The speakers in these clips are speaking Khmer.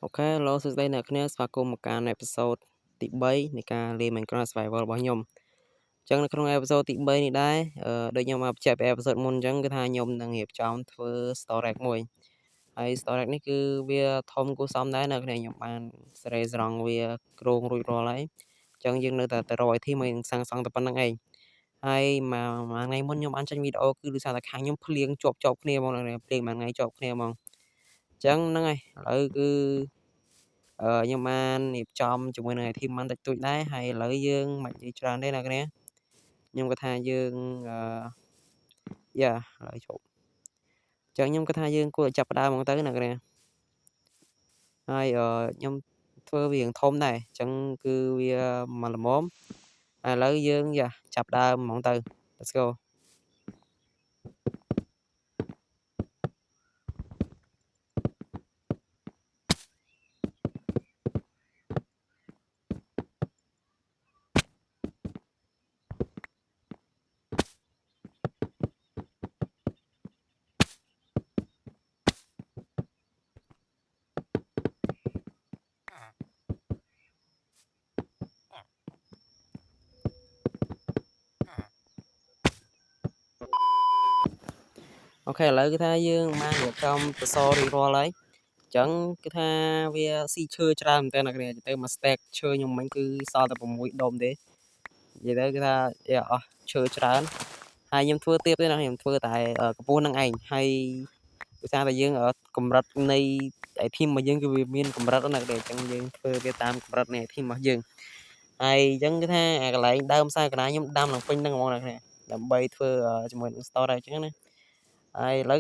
Ok, hello សួស្តីអ្នកគ្នាស្វាគមន៍មកកាន់អេពីសូតទី3នៃការលេង Minecraft Survival របស់ខ្ញុំអញ្ចឹងនៅក្នុងអេពីសូតទី3នេះដែរដូចខ្ញុំបានបញ្ជាក់ពីអេពីសូតមុនអញ្ចឹងគឺថាខ្ញុំនឹងរៀបចំធ្វើ storage មួយហើយ storage នេះគឺវាធំគួរសមដែរនៅគ្នាខ្ញុំបានសេរីស្រង់វាគ្រោងរួចរាល់ហើយអញ្ចឹងយើងនៅតែទៅរក item មកសាងសង់តែប៉ុណ្្នឹងឯងហើយមួយថ្ងៃមុនខ្ញុំបានចេញវីដេអូគឺដោយសារតែខាងខ្ញុំភ្លៀងជាប់គ្នាហ្មងភ្លៀងមួយថ្ងៃជាប់គ្នាហ្មងអញ្ចឹងហ្នឹងហើយឥឡូវគឺខ្ញុំបានរៀបចំជាមួយនឹង item បានតិចតួចដែរហើយឥឡូវយើងមិននិយាយច្រើនទេអ្នកគ្នាខ្ញុំគាត់ថាយើងឥឡូវជប់អញ្ចឹងខ្ញុំគាត់ថាយើងគួរចាប់ផ្ដើមហ្មងទៅអ្នកគ្នាហើយខ្ញុំធ្វើវារៀងធំដែរអញ្ចឹងគឺវាមកល្មមឥឡូវយើងចាប់ដើមហ្មងទៅ Let's goអូខេឥឡូវគឺថាយើងបានរៀបចំសសររួចរាល់ហើយអញ្ចឹងគឺថាវាស៊ីឈើច្រើនមែនតើអ្នកគ្នាទៅមក stack ឈើខ្ញុំមិញគឺសល់តែ6ដុំទេនិយាយទៅគឺថាអស់ឈើច្រើនហើយខ្ញុំធ្វើទៀតទេណាខ្ញុំធ្វើតែកម្ពស់នឹងឯងហើយដោយសារតែយើងកម្រិតនៃ item របស់យើងគឺវាមានកម្រិតណាស់តែអញ្ចឹងយើងធ្វើវាតាមកម្រិតនៃ item របស់យើងហើយអញ្ចឹងគឺថាកន្លែងដើមសាកណាខ្ញុំដាំឡើងពេញហ្នឹងហ្មងណាគ្នាដើម្បីធ្វើជាមួយនឹង store ដែរអញ្ចឹងណាហើយឥឡូវ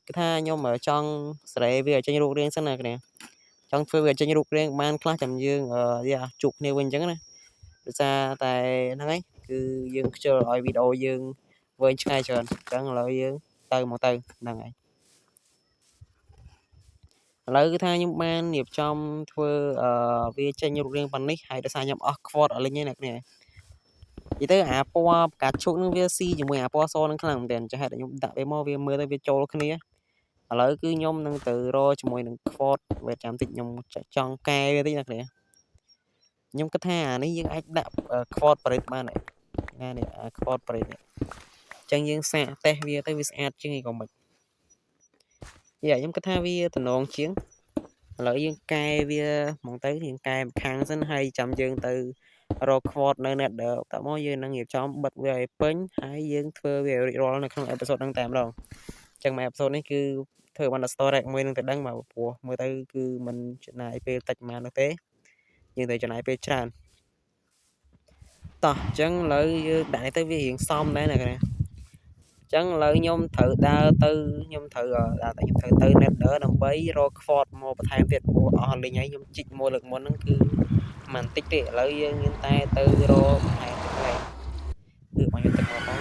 គឺថាខ្ញុំចង់សេរីវាឲ្យចេញរូបរាងសិនណាគ្នាចង់ធ្វើវាចេញរូបរាងបានខ្លះចាំយើងជួបគ្នាវិញអញ្ចឹងណាដោយសារតែហ្នឹងហើយគឺយើងខ្ជិលឲ្យវីដេអូយើងវែងឆ្ងាយច្រើនអញ្ចឹងឥឡូវយើងទៅហ្នឹងហើយឥឡូវគឺថាខ្ញុំបានរៀបចំធ្វើវាចេញរូបរាងប៉ុណ្នេះហើយដោយសារខ្ញុំអស់ quad អស់លេងហ្នឹងអ្នកគ្នានិយាយទៅអាពណ៌ផ្កាឈូកនឹងវាស៊ីជាមួយអាពណ៌សនឹងខ្លាំងមែនទែនចាស់តែខ្ញុំដាក់វាមកវាមើលទៅវាចូលគ្នាឥឡូវគឺខ្ញុំនឹងទៅរកជាមួយនឹង quad វាចាំតិចខ្ញុំចង់កែវាតិចអ្នកគ្នាខ្ញុំគិតថាអានេះយើងអាចដាក់ quad ប្រេតបានហើយណានេះអា quad ប្រេតនេះអញ្ចឹងយើងសាកតេស្តវាទៅវាស្អាតជាងអីក៏មិនខ្ញុំគិតថាវាតំណងជាងឥឡូវយើងកែវាហ្មងទៅយើងកែម្ខាងសិនហើយចាំយើងទៅរក quad នៅ Nether តោះមកយើងនឹងរៀបចំបិទវាឲ្យពេញហើយយើងធ្វើវារួចរាល់នៅក្នុងអេពីសូតហ្នឹងតែម្ដងអញ្ចឹងមួយអេពីសូតនេះគឺធ្វើបានតែ storage មួយនឹងទៅដឹងមកព្រោះមើលទៅគឺมันចំណាយពេលតិចប៉ុន្មាននោះទេយើងត្រូវចំណាយពេលច្រើនតោះអញ្ចឹងឥឡូវយើងដាក់នេះទៅវារៀងសមដែរណាគ្នាអញ្ចឹងឥឡូវខ្ញុំត្រូវដើរទៅខ្ញុំត្រូវទៅ Nether ដើម្បីរក quad មកបន្ថែមទៀតព្រោះអស់លេងហើយខ្ញុំជីកមកលើកមុនហ្នឹងគឺមិនតិចទេឥឡូវយើងមានតែទៅរកបន្ថែមទៀតហើយគឺបាញ់ទឹកមកផង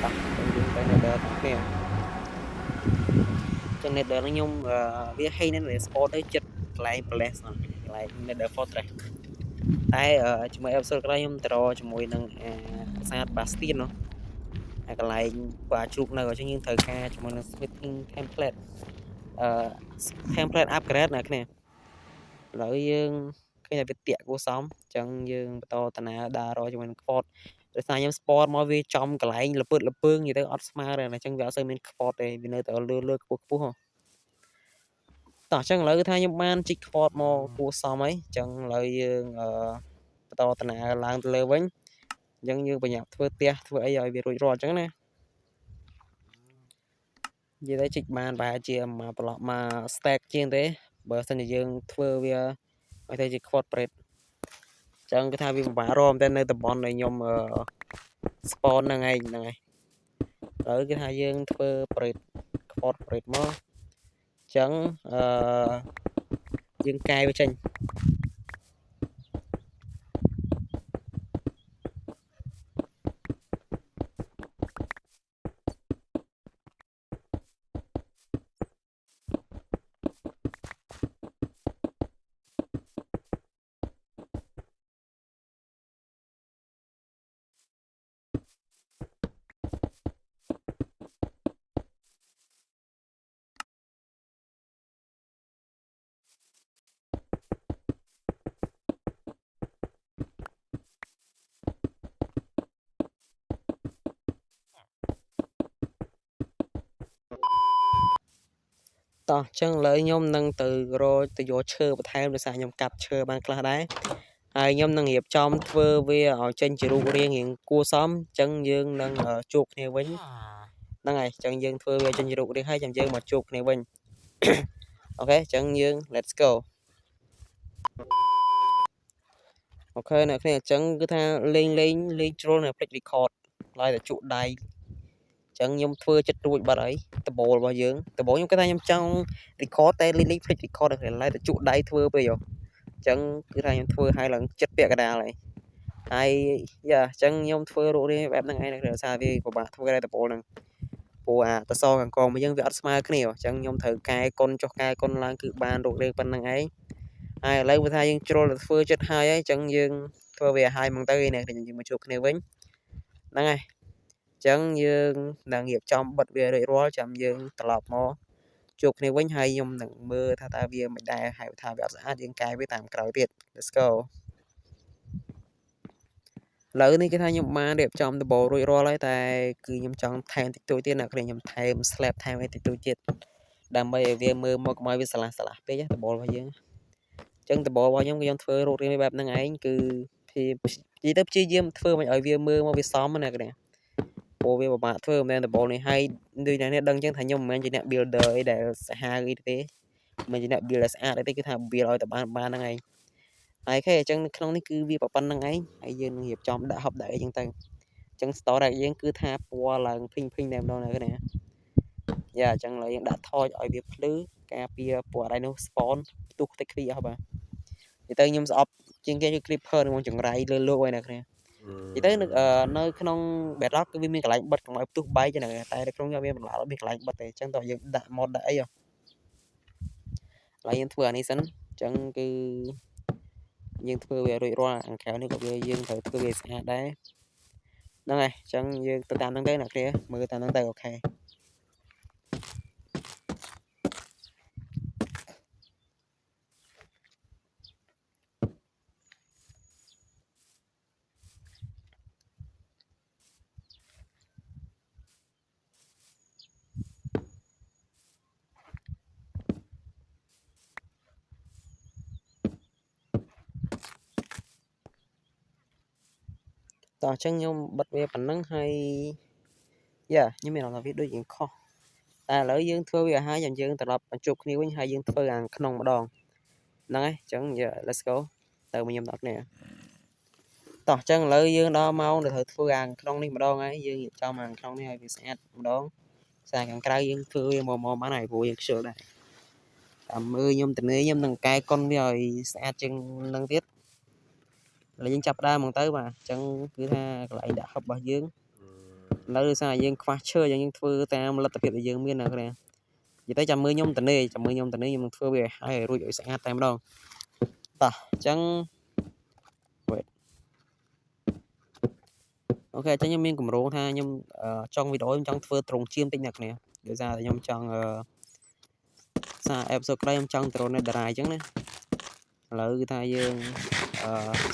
តោះយើងទៅ Nether គ្នាចឹង Nether ហ្នឹងខ្ញុំវាហេងនៅ spot ទៅចិត្តកន្លែង place កន្លែង Nether Fortress តែជាមួយ episode ក្រោយខ្ញុំទៅរកជាមួយនឹងប្រាសាទ Bastion នោះកន្លែងបើជ្រូកនៅអញ្ចឹងយើងត្រូវការជាមួយនឹង smithing template template upgrade ណាគ្នាឥឡូវយើងឃើញតែវាតាក់គួរសមអញ្ចឹងយើងបន្តតាណាដើររកជាមួយនឹង quad ដោយសារខ្ញុំ spot មកវាចំកន្លែងលពើលពើងនិយាយទៅអត់ស្មើទេអញ្ចឹងវាអត់សូវមាន quad ទេវានៅតែលើខ្ពស់ហ៎តោះអញ្ចឹងឥឡូវគឺថាខ្ញុំបានជីក quad មកគួរសមហើយអញ្ចឹងឥឡូវយើងបន្តតាណាឡើងទៅលើវិញអញ្ចឹងយើងបញ្ញាប់ធ្វើផ្ទះធ្វើអីឲ្យវារួចរាល់អញ្ចឹងណានិយាយទៅជីកបានប្រហែលជាមួយប្លុកមួយ stack ជាងទេបើសិនជាយើងធ្វើវាឲ្យទៅជា quad ប្រេតអញ្ចឹងគឺថាវាពិបាករកតែនៅតំបន់ដែលខ្ញុំspawn ហ្នឹងហើយឥឡូវគឺថាយើងធ្វើប្រេត quad ប្រេតមកអញ្ចឹងយើងកែវាចេញ តោះចឹងឥឡូវខ្ញុំនឹងទៅរកទៅយកឈើបន្ថែមដោយសារខ្ញុំកាប់ឈើបានខ្លះដែរហើយខ្ញុំនឹងរៀបចំធ្វើវាឲ្យចេញជារូបរាងរៀងគួរសមចឹងយើងនឹងជួបគ្នាវិញហ្នឹងហើយចឹងយើងធ្វើវាចេញជារូបរាងហើយចាំយើងមកជួបគ្នាវិញអូខេចឹងយើង let's go អូខេអ្នកគ្នាចឹងគឺថាលេងជ្រុលនៅ Flick Record ឡើយតែជក់ដៃចឹងខ្ញុំធ្វើចិត្តរួចបាត់ហើយដបូលរបស់យើងដបូលខ្ញុំគិតថាខ្ញុំចង់ record តែលេង Flick Record តែឡើយតែជក់ដៃធ្វើពេកហ៎ចឹងគឺថាខ្ញុំធ្វើឲ្យឡើងចិត្តពាក់កណ្ដាលហើយយ៉ាចឹងខ្ញុំធ្វើរូបរាងបែបហ្នឹងឯងដោយសារវាពិបាកធ្វើដែរដបូលហ្នឹងព្រោះអាតសខាងកងរបស់យើងវាអត់ស្មើគ្នាអញ្ចឹងខ្ញុំត្រូវកែកុនចុះកែកុនឡើងគឺបានរូបរាងប៉ុណ្្នឹងឯងហើយឥឡូវបើថាយើងជ្រុលទៅធ្វើចិត្តហើយអញ្ចឹងយើងធ្វើវាឲ្យហ្មងទៅនេះយើងមកជួបគ្នាវិញហ្នឹងហើយចឹងយើងនឹងរៀបចំបិទវារួចរាល់ចាំយើងត្រឡប់មកជួបគ្នាវិញហើយខ្ញុំនឹងមើលថាតើវាមិនដែរហើយថាវាអត់ស្អាតយើងកែវាតាមក្រោយទៀត let's go ឥឡូវនេះគេថាខ្ញុំបានរៀបចំដបូលរួចរាល់ហើយតែគឺខ្ញុំចង់ថែមតិចតួចទៀតអ្នកគ្នាខ្ញុំថែម slab ថែមឲ្យតិចតួចទៀតដើម្បីឲ្យវាមើលមកកុំឲ្យវាស្លាស់ពេកដបូលរបស់យើងអញ្ចឹងដបូលរបស់ខ្ញុំធ្វើរូបរាងបែបហ្នឹងឯងគឺនិយាយទៅព្យាយាមធ្វើមិនឲ្យវាមើលមកវាសមណាគ្នាព្រោះវាពិបាកធ្វើមិនមែនដបូលនេះហើយដូចអ្នកនេះដឹងអញ្ចឹងថាខ្ញុំមិនមែនជាអ្នក builder អីដែលសាហាវអីទេមិនជាអ្នក build ដែលស្អាតអីទេគឺថា build ឲ្យតែបានហ្នឹងឯងហើយអញ្ចឹងក្នុងនេះគឺវាប៉ុណ្្នឹងឯងហើយយើងនឹងរៀបចំដាក់ហប់ដាក់អីចឹងទៅអញ្ចឹង store របស់យើងគឺថាពណ៌ឡើងភីងតែម្ដងណាគ្នាយ៉ាអញ្ចឹងឡើយយើងដាក់ថចឲ្យវាភ្លឺការពារពណ៌អីនោះ spawn ផ្ទុះតិចខ្វីអស់បាទនិយាយទៅខ្ញុំស្អប់ជាងគេគឺ creeper នឹងចង្រៃលើលោកឯណាគ្នានិយាយទៅនៅក្នុង bedrock គឺវាមានកន្លែងបិទកុំឲ្យផ្ទុះបែកហ្នឹងតែនៅក្នុងវាមានបន្លាអត់មានកន្លែងបិទទេអញ្ចឹងតើយើងដាក់ mod ដាក់អីឡើយយើងធ្វើអានេះសិនអញ្ចឹងគឺយើងធ្វើវារួចរាល់ខាងក្រៅនេះក៏យើងត្រូវធ្វើវាស្អាតដែរហ្នឹងហើយអញ្ចឹងយើងទៅតាមហ្នឹងទៅអ្នកគ្នាមើលតាមហ្នឹងទៅអូខេតោះអញ្ចឹងខ្ញុំបិទវាប៉ុណ្ណឹងហើយយ៉ាខ្ញុំមានអារម្មណ៍ថាវាដូចជាខុសតែឥឡូវយើងធ្វើវាឲ្យហើយយើងត្រឡប់បញ្ចុះគ្នាវិញហើយយើងធ្វើខាងក្នុងម្ដងហ្នឹងហើយអញ្ចឹង let's go ទៅមកខ្ញុំដល់គ្នាតោះអញ្ចឹងឥឡូវយើងដល់ម៉ោងដែលត្រូវធ្វើខាងក្នុងនេះម្ដងហើយយើងរៀបចំខាងក្នុងនេះឲ្យវាស្អាតម្ដងសារខាងក្រៅយើងធ្វើវាមកបានហើយព្រោះយើងខ្ជិលដែរតាមមើលខ្ញុំទៅខ្ញុំនឹងកែកុនវាឲ្យស្អាតជាងនឹងទៀតឥឡូវយើងចាប់ដើមហ្មងទៅបាទអញ្ចឹងគឺថាកន្លែងដាក់ហឹបរបស់យើងឥឡូវដោយសារយើងខ្វះឈើយើងធ្វើតាមលទ្ធភាពដែលយើងមានណាគ្នានិយាយទៅចាំមើលខ្ញុំទៅខ្ញុំនឹងធ្វើវាឲ្យរួចឲ្យស្អាតតែម្ដងតោះអញ្ចឹងអូខេអញ្ចឹងខ្ញុំមានកម្រងថាខ្ញុំចង់វីដេអូខ្ញុំចង់ធ្វើត្រង់ជាមតិចណាគ្នាដោយសារតែខ្ញុំចង់សារអេបសូតក្រោយខ្ញុំចង់ទៅរក Netherite អញ្ចឹងណាឥឡូវគឺថាយើង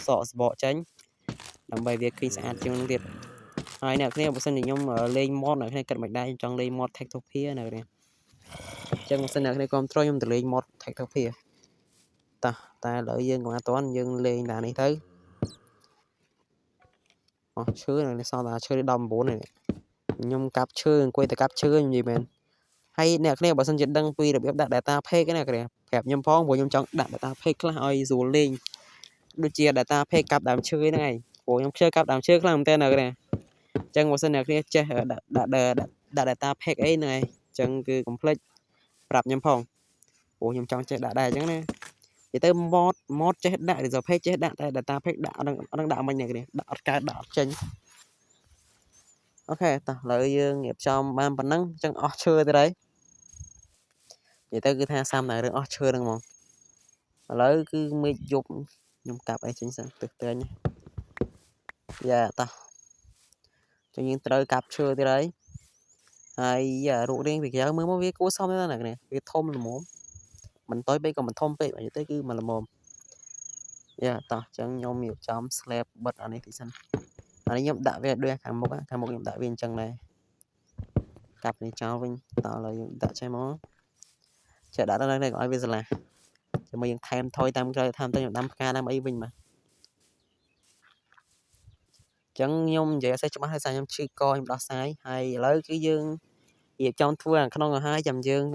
សកស្បកចេញដើម្បីវាឃើញស្អាតជាងនឹងទៀតហើយអ្នកគ្នាបើសិនជាខ្ញុំលេង mod អ្នកគ្នាគិតមិនដែរខ្ញុំចង់លេង mod Techtopia អ្នកគ្នាអញ្ចឹងបើសិនអ្នកគ្នាគ្រប់គ្រងខ្ញុំទៅលេង mod Techtopia តោះតែឥឡូវយើងក៏អត់ទាន់យើងលេងដល់នេះទៅអស់ឈើនេះសល់តែឈើ19នេះខ្ញុំកាប់ឈើអង្គុយតែកាប់ឈើនិយាយមែនហើយអ្នកគ្នាបើសិនជាដឹងពីរបៀបដាក់ data pack ណាគ្នាប្រាប់ខ្ញុំផងព្រោះខ្ញុំចង់ដាក់ data pack ខ្លះឲ្យស្រួលលេងដូចជា data pack កាប់ដើមឈើហ្នឹងឯងព្រោះខ្ញុំខ្ជិលកាប់ដើមឈើខ្លាំងមែនតើអ្នកគ្នាអញ្ចឹងបើសិនអ្នកគ្នាចេះដាក់ data pack អីហ្នឹងឯងអញ្ចឹងគឺកុំភ្លេចប្រាប់ខ្ញុំផងព្រោះខ្ញុំចង់ចេះដាក់ដែរអញ្ចឹងណានិយាយទៅ mod ចេះដាក់ reserve pack ចេះដាក់តែ data pack ដាក់អត់ដឹងដាក់មិនអ្នកគ្នាដាក់អត់កើតដាក់អត់ចេញអូខេតោះឥឡូវយើងរៀបចំបានប៉ុណ្ណឹងអញ្ចឹងអស់ឈើទៅហើយនិយាយទៅគឺថាសាមតែរឿងអស់ឈើហ្នឹងហ្មងឥឡូវគឺមេឃយប់ខ្ញុំកាប់អីចេញសិនទឹកទែងយ៉ាតោះចឹងយើងត្រូវកាប់ឈើទៀតហើយរូបរាងវាក្រៅមើលមកវាគួរសមដែរណាគ្នាវាធំល្មមមិនតូចពេកក៏មិនធំពេកនិយាយទៅគឺមិនល្មមយ៉ាតោះចឹងខ្ញុំរៀបចំ slab បិទអានេះតិចសិនអានេះខ្ញុំដាក់វាដូចខាងមុខខ្ញុំដាក់វាអញ្ចឹងដែរកាប់នេះចោលវិញតោះឥឡូវយើងដាក់ចេះមក chạy đã đang đây gọi bây giờ là cho mình thêm thôi tam chơi tham tới 5k năm ấy mình mà chẳng nhung vậy sẽ cho mắt hay sao nhung chưa coi đó sai hay lấy cái dương việc trong thua không có hai dầm dương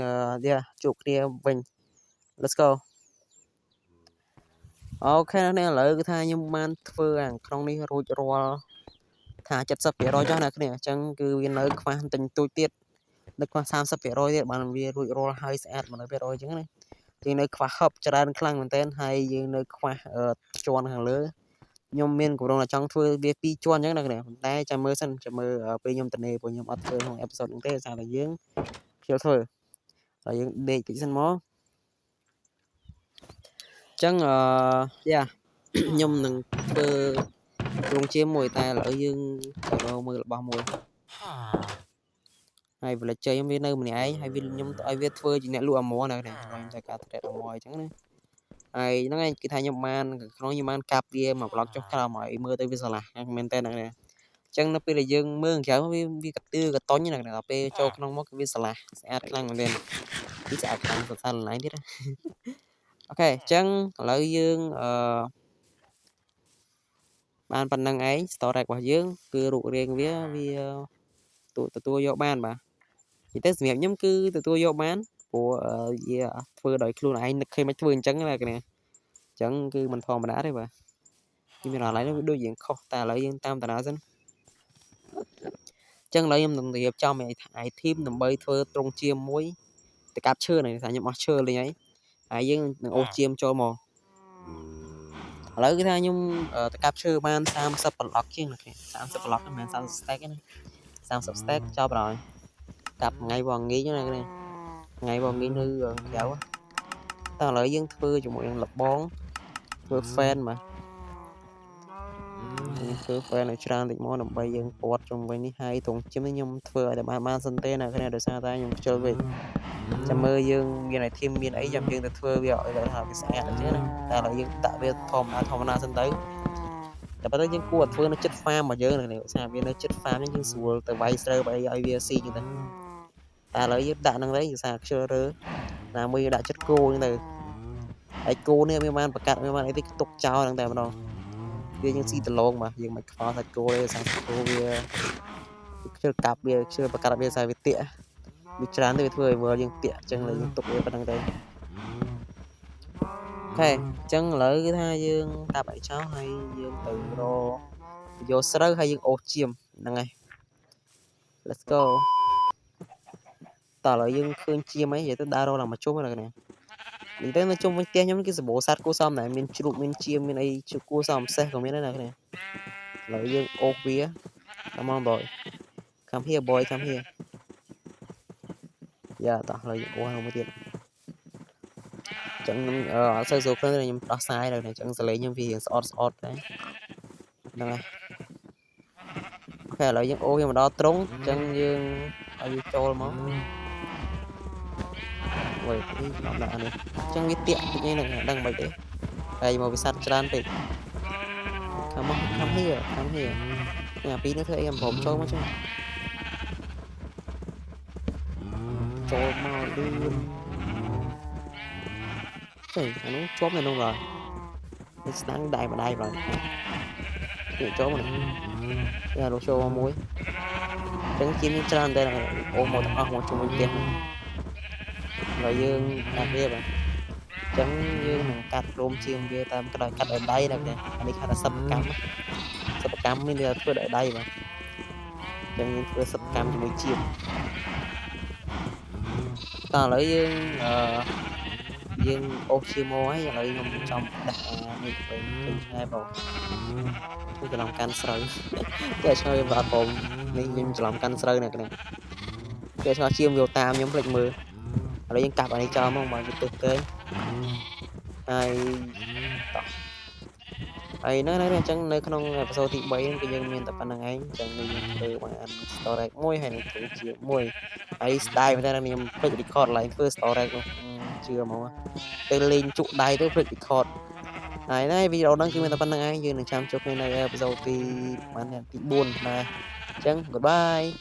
chụp kia mình let's go ok nên lấy cái thay nhung man thua không đi rồi rồi thả chặt sập để rồi cho này cái này chẳng cứ viên lấy khoan tình tôi tiết được khoan sam sập để rồi thì bạn viên rồi hai sẽ mà nói rồi chứ này thì nơi khoa học cho ra khăn mình tên hay nơi khoa chọn hàng lứa nhôm miên của đông là trong thưa việc pi chọn những này đây chăm mơ sân chăm mơ bên nhôm tình này của nhôm ở thưa không episode những thế sao là dưỡng chiều thôi là dưỡng để cái sân mó chẳng yeah nhôm nâng thưa rung chiếm mùi ta là ở dương ở đâu mưa là bao mùi hay là chơi giống như nơi mình ấy hay viên nhôm ai viết thưa chỉ nè lụa mùa này này rồi ta cả thật là mùi chẳng này ai nó ngay cái thay nhôm man nó như man cặp kia mà blog cho cả mọi mưa tới bây giờ là men tên này chẳng nó bây giờ dương mưa kéo vi cắt tư cắt tối như này là pe cho nó móc cái vi sala sẽ lăng lên cái sẽ lăng sờ sờ lại biết ok chẳng lợi dương ban phần năng ấy store của dương cứ rủ riêng với tụi tôi vô ban mà thì test nghiệm nhóm cứ tụi tôi vô bán của vừa đợi luôn anh khi mà vừa chẳng là cái này chẳng cứ mình phòng mà đã đấy mà nhưng mà lại nó đối diện khó ta lợi dương tam ta đã dân chân lấy em đồng nghiệp cho mày ai thêm tầm bay thơ trong chiêm muối để cáp chơi này thành nhập chơi lên ấy ai dương ô chiêm cho mò lấy cái thay nhung cáp chơi ban sam sập block chứ này sam sập block này sam stack này sam sập stack cho rồi cặp ngay vòng nghĩ như này ngay vòng nghĩ nữ kéo ta lấy dương thưa cho mọi người lập bón thưa fan mà thưa fan này trang thì món làm bay dương quạt trong bên này hai thùng chiếm với nhung thưa để mà sân tê này cái này được sao ta nhung chơi về chăm mơ dương như này thêm miền ấy chăm dương thưa bây giờ là cái sẽ chứ này ta là dương tạo về thom na sân tớiแต่ประเด็นยังกวดเฟื่องnó chất farm mà dơ này này sao viên nó chất farm nhưng sủa từ bay sơ bay IVC như thế ta lấy giúp đạn năng đấy sao chưa rớ là mới đã chất cô như thế ai cô này mới man bạc cạn mới man ấy thì tục trao đang tại mà viên những xì từ lông mà nhưng mà khó thật cô đây sang cô bia chưa cặp bia chưa bạc cạn bia sai với tịa bị chán từ thôi vừa nhưng tịa chân là những tục bia đang đây ok chân lấy cái thay dương ta bảy cháu hay dương từ rô vô sơ hay dương ô chiêm năng này let's go tao lại dương khơi chiêm ấy vậy tôi đa đô là một chút này nè mình tới nói chung với tiền nhóm cái bộ sát cô xong này mình chụp mình chiêm mình ấy chụp cô xong xe của mình đây này cái này lại dương ô vía come on boy come here boy come here dạ tao lại dương ô không có tiền chẳng sơ số cái này nhưng đó sai rồi này chẳng sẽ lấy những vì short đấy đây ok lại những ô nhưng mà đó trúng chẳng dương ở dưới trôi máu vậy thì nó đã này chẳng biết tiện như này đang bày đấy đây mà bị sát tràn thì come here nhà pin nó thấy em bóng trôi mất chứ trôi mau luôn thì nó chốt này luôn rồi nó đang đài mà đài rồi để chốt mà là đồ show muối trứng chim tràn đây là ôm một chung một tiền rồi dương đặc biệt là trứng dương mình cắt rôm chiên bia tam cái cắt ở đây là kìa anh đi khai là sập cắm mới là thưa ở đây mà trứng thưa sập cắm cho mới chiên ta lấy dương Oshimo ấy là dùng trong đặt như vậy hai vào tôi làm can sợi cái chơi vào phòng nên dùng làm can sợi này cái này cái cho chiêm vô tam nhóm lệnh mưa ở đây những cặp ở đây cho mong mà cái tới ai ai nói là chẳng nơi không episode thì bảy cái dân miền tập năng ấy chẳng người từ mà ăn story môi hay là thủ chịu môi ai style người ta là mình phải record lại first story luôn chưa mà tên lên trụ đài tới phải record này video đăng ký mình tập năng ấy như là chăm chúc này episode thì bạn thì buồn mà chẳng goodbye